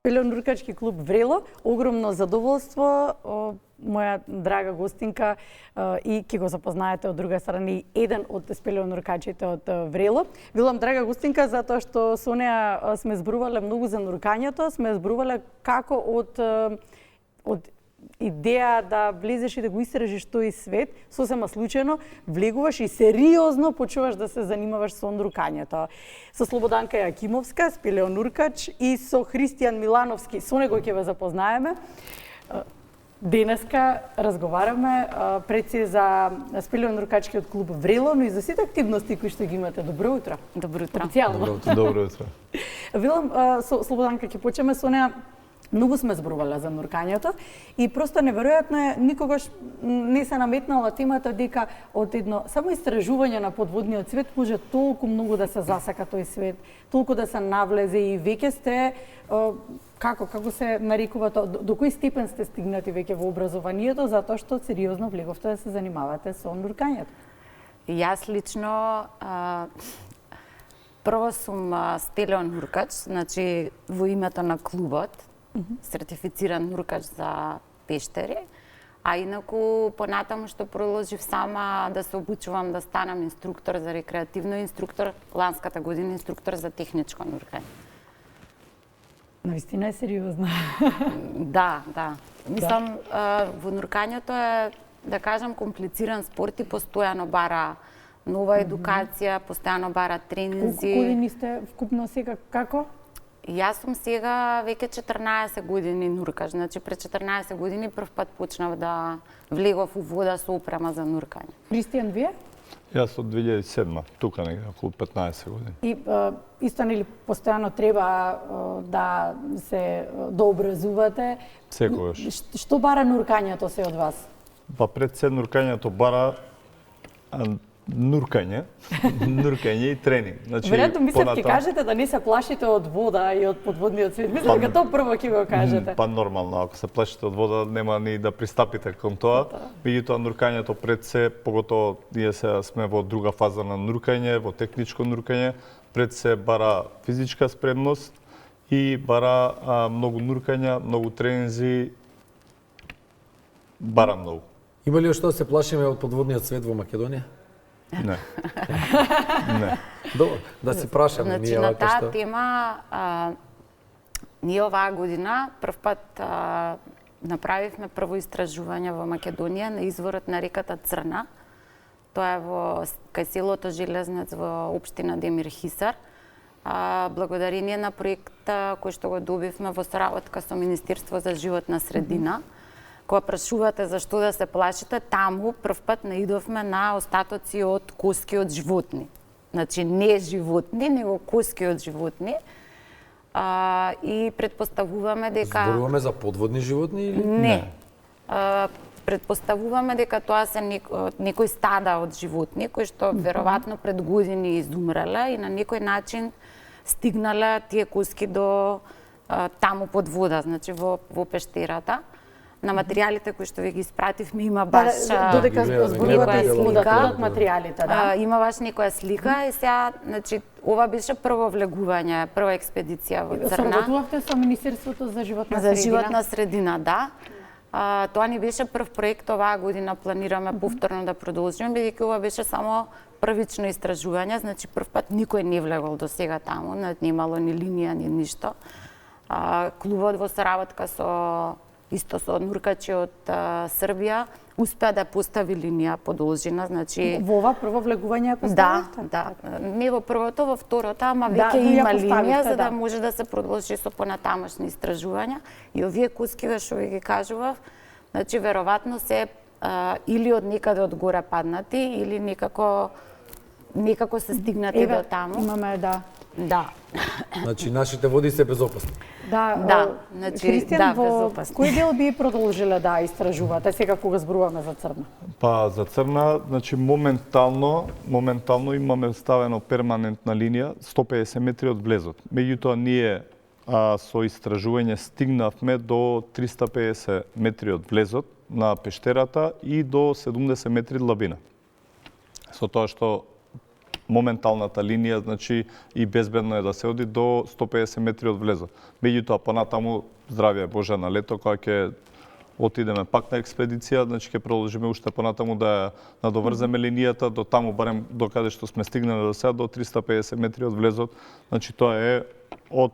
Спелеонуркачки клуб Врело, огромно задоволство, моја драга гостинка и ќе го запознаете од друга страна и еден од спелеонуркачите од Врело. Билам драга гостинка затоа што со неа сме зборувале многу за нуркањето, сме зборувале како од идеја да влезеш и да го истражиш тој свет, сосема случајно влегуваш и сериозно почуваш да се занимаваш со нуркањето. Со Слободанка Јакимовска, спелеонуркач, и со Христијан Милановски, со него ќе ве запознаеме. Денеска разговараме пред се за спелеонуркачкиот клуб Врело, но и за сите активности кои што ги имате. Добро утро. Добро утро. Добро утро. Велам, со Слободанка ќе почнеме со неа. Многу сме зборувале за нуркањето и просто неверојатно е, никогаш не се наметнала темата дека од едно само истражување на подводниот свет може толку многу да се засака тој свет, толку да се навлезе и веќе сте како се нарекува тоа, до кој степен сте стигнати веќе во образованието затоа што сериозно влеговте да се занимавате со нуркањето? Јас лично прво сум спелеонуркач, значи во името на клубот, сертифициран нуркач за пештери, а инаку понатаму што продолжив сама да се обучувам да станам инструктор за рекреативно инструктор, ланската година инструктор за техничко нуркање. Навистина е сериозно. Да. Мислам, во нуркањето е, да кажам, комплициран спорт и постојано бара нова едукација, постојано бара тренинзи. Колку години сте вкупно сега, како? Јас сум сега веќе 14 години нуркаш, значи пред 14 години прв пат почнав да влегов у вода со опрема за нуркање. Христијан, вие? Јас од 2007, тука некаде околу 15 години. И исто нели постојано треба да се дообразувате? Секогаш. Што бара нуркањето се од вас? Па пред се нуркањето бара нуркање и тренинг. Значи, веројатно мислев ќе кажете да не се плашите од вода и од подводниот свет. Мислам дека тоа прво ќе го кажете. Па нормално, ако се плашите од вода нема ни да пристапите кон тоа. Меѓутоа нуркањето пред се, поготово ние сега сме во друга фаза на нуркање, во техничко нуркање, пред се бара физичка спремност и бара многу нуркања, многу тренинзи, бара многу. Има ли што да се плашиме од подводниот свет во Македонија? Не. Добро, да си прашаме ние на таа тема, ние оваа година прв пат направивме прво истражување во Македонија на изворот на реката Црна. Тоа е кај селото Железнец во општина Демир Хисар. Благодарение на проекта кој што го добивме во соработка со Министерство за животна средина. Кога прашувате за што да се плашите, таму прв пат наидовме на остатоци од коски од животни. Значи не животни, него коски од животни. И предпоставуваме дека... Зборуваме за подводни животни или? Не. Предпоставуваме дека тоа се некои стада од животни кои што веројатно пред години изумреле и на некој начин стигнале тие коски до таму под вода, значи во пештерата. На материјалите кои што ви ги испративме има баш додека зборувате слика од материјалите, да. Има баш некоја слика и сега, значи, ова беше прво влегување, прва експедиција во Црна. Соработувавте со Министерството за животна средина? За животна средина, да. Тоа ни беше прв проект, оваа година планираме повторно да продолжиме, бидејќи ова беше само првично истражување, значи прв пат никој не влегол до сега таму, немало ни линија, ни ништо. Клубот во соработка исто со нуркачи од Србија, успеа да постави линија подолжина, значи... Во ова прво влегување ја поставивте? Да. Не во првото, во второто, ама веќе има линија за да може да се продолжи со понатамошни истражувања. И овие коски што ви ги кажував, значи веројатно се или од некаде од горе паднати, или некако се стигнати до таму. Имаме, Да. Значи нашите води се безопасни. Значи Христијан, безопасни. Кој дел би продолжиле да истражувате сега кога зборуваме за Црна? Па за Црна, значи моментално имаме ставено перманентна линија 150 метри од влезот. Меѓутоа ние со истражување стигнавме до 350 метри од влезот на пештерата и до 70 метри длабина. Со тоа што моменталната линија, значи и безбедно е да се оди до 150 метри од влезот. Меѓутоа понатаму здравје Боже на лето кога ќе отидеме пак на експедиција, значи ќе продолжиме уште понатаму да ја надоврземе линијата до таму барем до каде што сме стигнале до сега до 350 метри од влезот. Значи тоа е од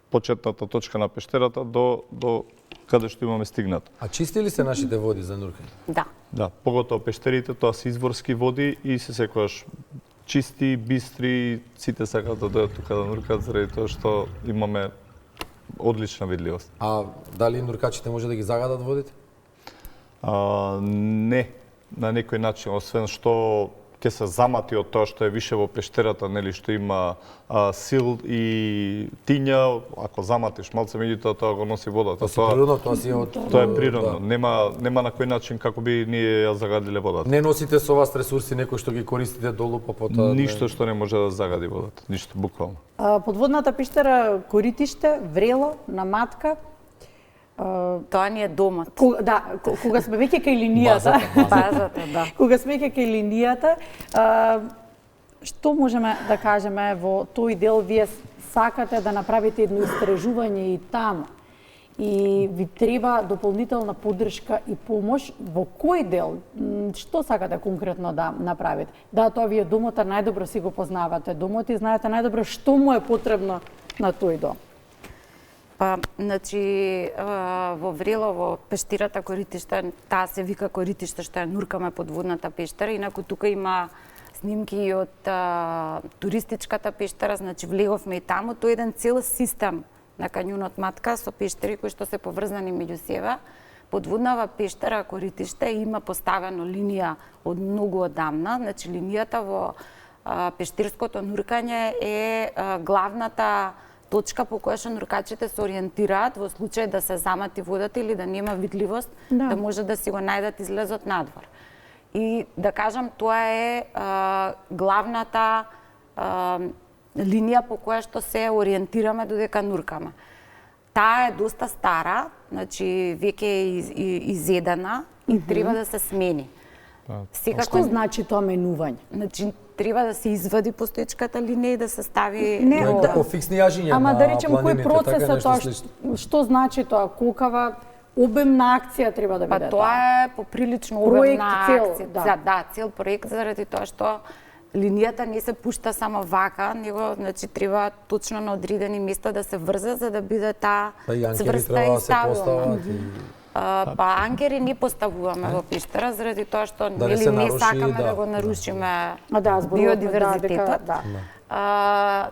почетната точка на пештерата до каде што имаме стигнато. А чисти ли се нашите води за нуркање? Да. Да, поготово пештерите, тоа се изворски води и се секогаш чисти, бистри, сите сакаат да дојдат тука да нуркаат заради тоа што имаме одлична видливост. А дали нуркачите може да ги загадат водите? Не, на некој начин, освен што ќе се замати од тоа што е више во пештерата, нели, што има сил и тиња, ако заматиш малце, меѓутоа тоа го носи водата. Тоа е природно, тоа си од... Тоа е природно, нема на кој начин како би ние ја загадиле водата. Не носите со вас ресурси некои што ги користите долу по потоа? Ништо што не може да загади водата, ништо буквално. Подводната пештера Коритиште, Врело, на Матка. Тоа ни е домот. Кога сме веќе кај линијата, Базата, да. кога сме веќе кај линијата, што можеме да кажеме во тој дел? Вие сакате да направите едно истражување и таму. И ви треба дополнителна поддршка и помош. Во кој дел? Што сакате конкретно да направите? Да, тоа вие домота најдобро си го познавате. Домот и знаете најдобро што му е потребно на тој дом. Па, значи, во Врело, во пештирата Коритиште, таа се вика Коритиште, што ја нуркаме подводната пештера, инаку тука има снимки и од туристичката пештера, значи влеговме и таму, тоа е еден цел систем на кањунот Матка со пештери кои што се поврзани меѓу себе. Подводнава пештера Коритиште има поставено линија од многу одамна, значи линијата во пештирското нуркање е главната точка по која што нуркачите се ориентираат во случај да се замати водата или да нема видливост, да може да си го најдат излезот надвор. И да кажам, тоа е главната линија по која што се ориентираме додека нуркаме. Таа е доста стара, значи веќе е изедена и треба да се смени. Што значи тоа менување? Значи треба да се извади постоечката линија и да се стави Како фиксни јажиња. Ама да речем кој планините, процес така е тоа? слично. Што значи тоа? Колкава обемна акција треба да биде? Па тоа е поприлично Проект обемна цел, акција. Да, цел проект заради тоа што линијата не се пушта само вака, него значи треба точно на одредени места да се врзе за да биде таа цврста и стабилна. Па анкери не поставуваме во пештера заради тоа што нели не сакаме да го нарушиме биодиверзитетот.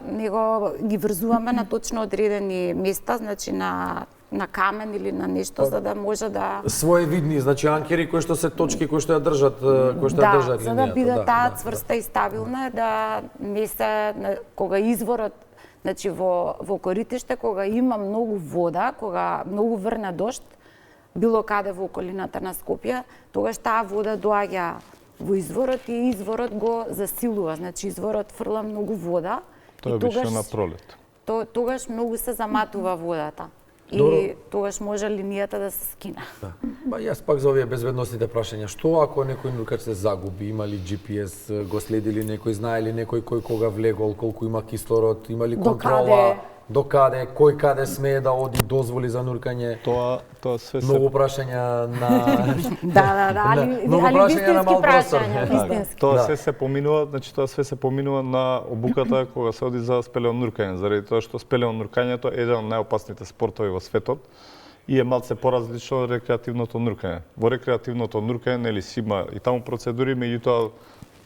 Него ги врзуваме на точно одредени места, значи на камен или на нешто за да може да своевидни, значи анкери кои што се точки кои што ја држат, линијата. За да биде таа цврста и стабилна, да не се кога изворот, значи во Коритиште кога има многу вода, кога многу врне дожд, било каде во околината на Скопје, тогаш таа вода доаѓа во изворот и изворот го засилува, значи изворот фрла многу вода. Тоа беше на пролет. Тогаш многу се заматува водата. И тогаш може линијата да се скине. Ба јас пак за овие безбедносните прашања, што ако некој нуркач се загуби, има ли GPS, го следили некој, знае ли некој кој кога влегол, колку има кислород, има ли контрола, до каде, кој каде смее да оди, дозволи за нуркање? Тоа све се многу прашања на али вистински прашања. Тоа све се поминува, значи тоа све се поминува на обуката кога се оди за спелео нуркање, заради тоа што спелео нуркањето е еден од најопасните спортови во светот и е малце поразлично од рекреативното нуркање. Во рекреативното нуркање нели си има и таму процедури, меѓутоа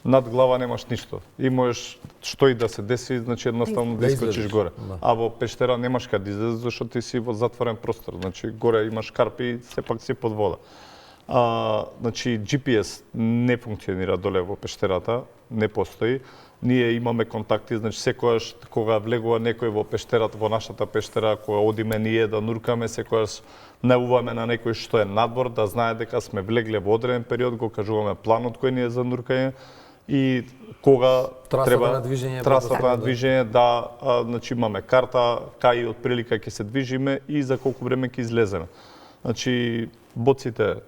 над глава немаш ништо. И можеш што и да се деси, значи едноставно да искочиш горе. А во пештера немаш каде излезеш зашто ти си во затворен простор, значи горе имаш карпи и сепак си под вода. Значи GPS не функционира доле во пештерата, не постои. Ние имаме контакти, значи секогаш кога влегува некој во пештерата, во нашата пештера, кога одиме ние да нуркаме, секогаш најуваме на некој што е надвор, да знае дека сме влегле во одреден период, го кажуваме планот кој ни е за нуркање и кога треба трасата на движење, да, значи имаме карта, кај отприлика ќе се движиме и за колку време ќе излеземе. Значи боците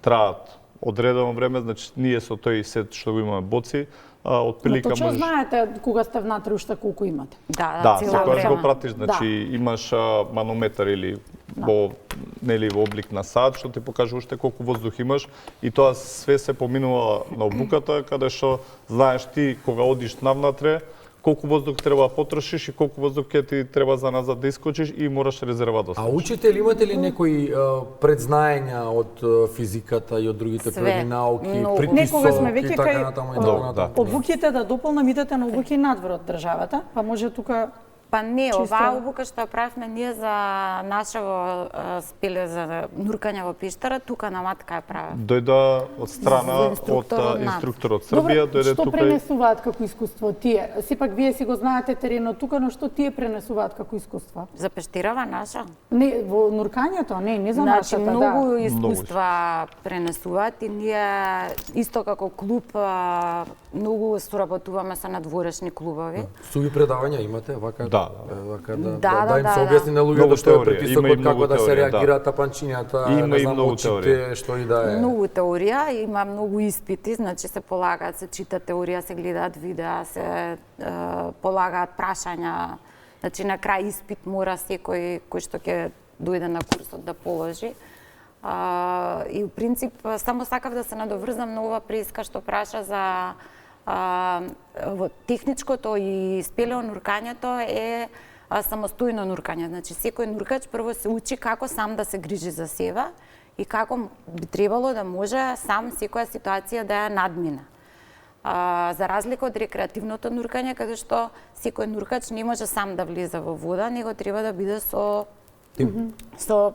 траат одредено време, значи ние со тој сет што го имаме боци, Но отприлика точно знаете кога сте внатре уште колку имате. Да, цело секогаш време. го пратиш, значи имаш манометар или во облик на сат што ти покажува уште колку воздух имаш и тоа све се поминува на обуката каде што знаеш ти кога одиш навнатре колку воздух треба да потрошиш и колку воздух ќе ти треба за назад да искочиш и мораш резерва да А ставиш. учите ли, имате ли некои предзнаења од физиката и од другите Све. природни науки, Многу. притисок Некогаш сме и веќе така кај- натаму и Много, така натаму? да. Обуките да дополнам, идете на обуки надвор од државата, па може тука Па не, Чисто- оваа обука што ја правевме ние за нашево спеле за нуркање во пештера, тука на Матка ја правев. Дојда од страна За од инструктор од нас. инструктор од Србија, дојде што тука и пренесуваат како искуство тие? Сепак вие си го знаете теренот тука, но што тие пренесуваат како искуство? За пештирава наша. Не, во нуркањето, не за Значи, нашата, многу да. искуства пренесуваат и ние исто како клуб многу соработуваме со надворешни клубови. Суви предавања имате, вака Да, вака Да, им се да. објасни на Многу луѓето што е теорија, има и притисокот, многу како да се теорија, да. реагираат тапанчињата, Има не и знам, многу очите, теорија. што и да е. Многу теорија, има многу испити, значи се полагаат, се чита теорија, се гледаат видеа, се полагаат прашања. Значи на крај испит мора секој кој што ќе дојде на курсот да положи. И у принцип само сакав да се надоврзам на ова преска што праша за во техничкото и спелео нуркањето е самостојно нуркање. Значи секој нуркач прво се учи како сам да се грижи за себе и како би требало да може сам секоја ситуација да ја надмина. За разлика од рекреативното нуркање, каде што секој нуркач не може сам да влезе во вода, него треба да биде со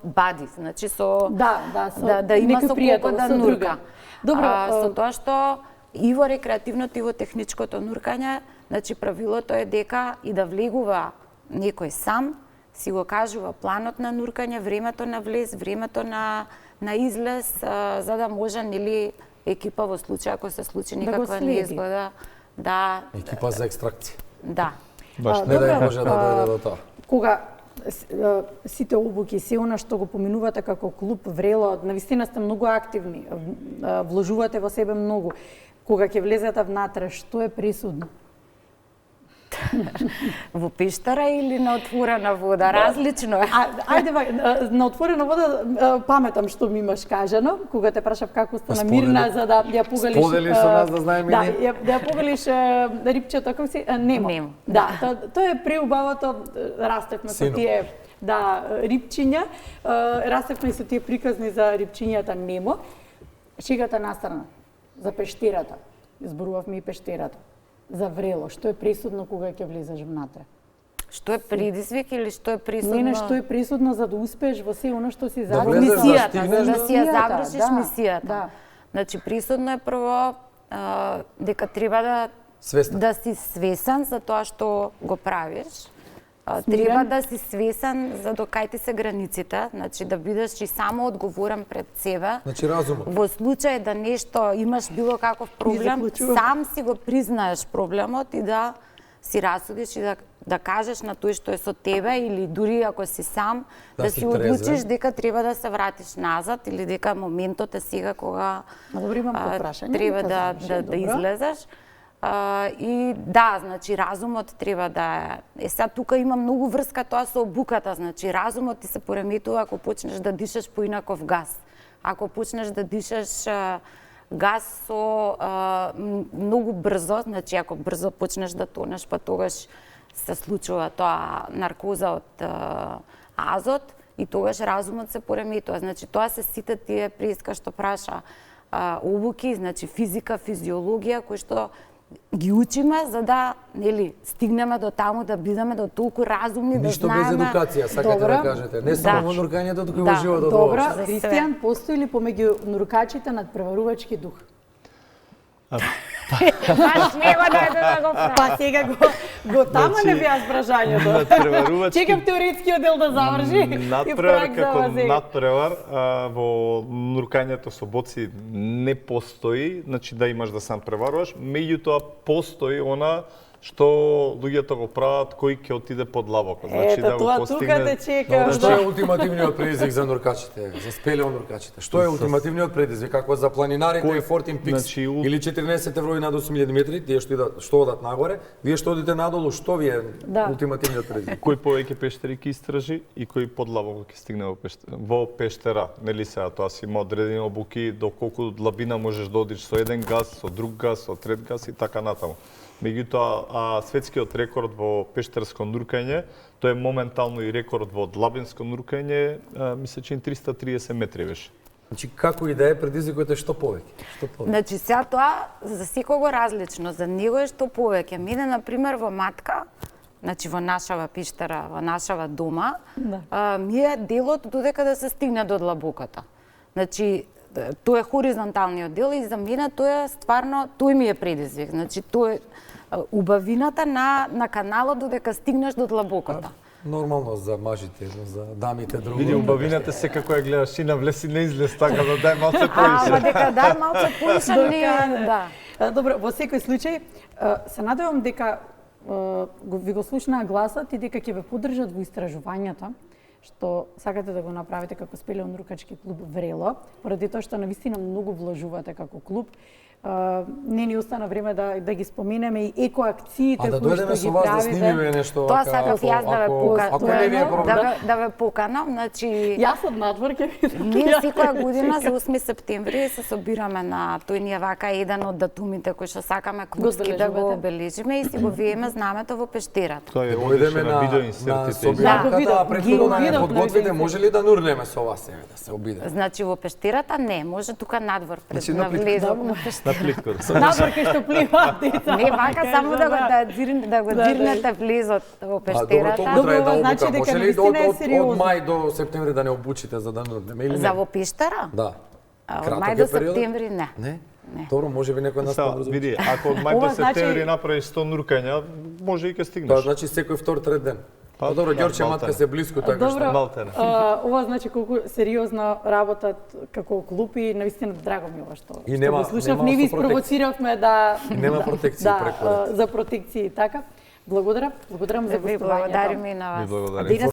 бади, значи со да има некој со пријател, колко да со нурка. друга. Добро, Со тоа што и во рекреативното и во техничкото нуркање, значи правилото е дека и да влегува некој сам, си го кажува планот на нуркање, времето на влез, времето на излез, за да може нели екипа во случај ако се случи го никаква следи. неизгода, да, Екипа за екстракција. да. баш Не да Добро, може да дојде до тоа. Кога сите обуки, се она што го поминувате како клуб Врело, навистина сте многу активни, вложувате во себе многу. Кога ќе влезете внатре, што е пресудно? Во пештара или на отворена вода, различно е. Ајде, на отворена вода паметам што ми имаш кажано, кога те прашав како сте Па намирна сподели- за да ја погалиш... сподели со нас да знаеме Да, ние. да ја погалиш рипчето, како си... Немо. Немо. Да, тоа е преубавото, растевме со Сино. тие рипчиња, растевме и со тие приказни за рипчињата Немо. Шегата настрана, за пештерата, изборувавме и пештерата. За Врело, што е пресудно кога ќе влезеш внатре? Што е предизвик или што е присудно? Не, што е пресудно за да успееш во се оно што си Да задумал. влезеш, да мисијата, стигнеш за да до- си ја Мисијата, завршиш да, мисијата. да. Значи присудно е прво дека треба Свесен. да си свесен за тоа што го правиш. Смирен. Треба да си свесен за до кај ти се границите, значи да бидеш и само одговорен пред себе. Значи разумот. Во случај да нешто имаш било каков проблем, заклучувам. сам си го признаеш проблемот и да си расудиш и да кажеш на тој што е со тебе или дури ако си сам, Да да си си одлучиш трезвен. дека треба да се вратиш назад или дека моментот е сега кога Добро, имам прашање, треба нека да заврши, добро. излезеш. И да, значи разумот треба да е. Сега тука има многу врска тоа со обуката, значи разумот ти се пореметува ако почнеш да дишаш поинаков газ. Ако почнеш да дишаш газ со многу брзо, значи ако брзо почнеш да тонеш, па тогаш се случува тоа наркоза од азот и тогаш разумот се пореметува. Значи тоа се сите тие преска што праша обуки, значи физика, физиологија, кои што ги учиме за да нели стигнеме до таму да бидеме до толку разумни да Ништо знаеме. без едукација, сакате Добро. да кажете. Не само Да. во нуркањето, туку и Да. во животот. Добро, воопшто. За Христијан, постои ли помеѓу нуркачите надпреварувачки дух? Баш него да го правам. Па сега го тама не Значи, беа прашањето. надпреварувачки- Чекам теоретскиот дел да заврши. Надпревар и како прак за надпревар во нуркањето со боци не постои, значи да имаш да сам преваруваш, меѓутоа постои она што луѓето го прават кој ќе отиде подлабоко. Значи Ето, да го тоа постигне. тука те чека. Добро, што е ултимативниот предизвик за нуркачите, за спелеонуркачите? Што е ултимативниот предизвик? Како за планинарите Кој- и 14 Peaks значи, или 14 еврои над 8000 метри, тие што одат нагоре, вие што одите надолу, што ви е Да. ултимативниот предизвик? Кој повеќе пештери ќе истражи и кој подлабоко ќе стигне во пештера. Нели сега тоа си има одредени обуки до колку длабина можеш да одиш со еден газ, со друг газ, со трет газ и така натаму. Меѓутоа, светскиот рекорд во пештерско нуркање, тоа е моментално и рекорд во длабинско нуркање, мисля че 330 метри беше. Значи како и да е предизвикот е што повеќе? Што повеќе? Значи сега тоа за секого различно, за него е што повеќе. Мене на пример во Матка, значи во нашава пиштера, во нашава дома, ми е делот додека да се стигне до длабоката. Значи тоа е хоризонталниот дел и за мене тоа е стварно, тој ми е предизвик. Значи тоа е убавината на каналот додека стигнеш до длабоката. Нормално за мажите, но за дамите друго. Види, убавината се како ја гледаш и навлез и не излез, така да дај малце Ама поише. дека дај малце поише не е, да. Добро, во секој случај, се надевам дека ви го слушнаа гласот и дека ќе ве поддржат во истражувањата што сакате да го направите како спелеонуркачки клуб Врело, поради тоа што навистина многу вложувате како клуб. Не ни остана време да ги споменеме и екоакциите А да кои дојдеме што со ги вас да правите. снимиме нешто Тоа вака, сакав јас да ве ако не ви е проблем. да ве поканам, значи Јас од надвор ќе видам. ние секоја година за 8 септември се собираме на тој ни е вака еден од датумите кои што сакаме клубски да го одбележувате. обележиме и си го виеме знамето во пештерата. Тоа е Да одеше дојдеме на видео на инсертите. Да, го собирањата, видов, а претходно ги да не видов на подготвите, видео може ли да нурлеме со вас еве да се обиде? Значи во пештерата не, може тука надвор пред Значи, на на плитко. влезот на На пештера. плиткор. Надвор кај што пливаат деца. Не вака само да го да го Да, дирнете влезот во А добро, пештерата. толку Добро, трае да ова значи обука. дека Може ли навистина е од сериозно. мај до септември да не обучите за да нурлеме или не? За во пештера? Да. А, Од Краток мај е до периодот? септември не. Не? Не. Добро, може би некој нас Сега, побрзо. види, ако од мај Ова до значи- септември направиш 100 нуркања, може и ќе Тоа стигнеш. значи секој втор трет ден. Па, Па добро, да, Ѓорче Малтене. Матка се блиску така што. Добро, Малтене. ова значи колку сериозно работат како клуб и навистина драго ми е ова што И што нема- го слушнав. нема Ние ви автопротекција. спровоциравме да Нема протекции да, преку ред. за протекции и така. Благодарам за Ви гостувањето. благодариме и на Ви вас. благодарим. Денес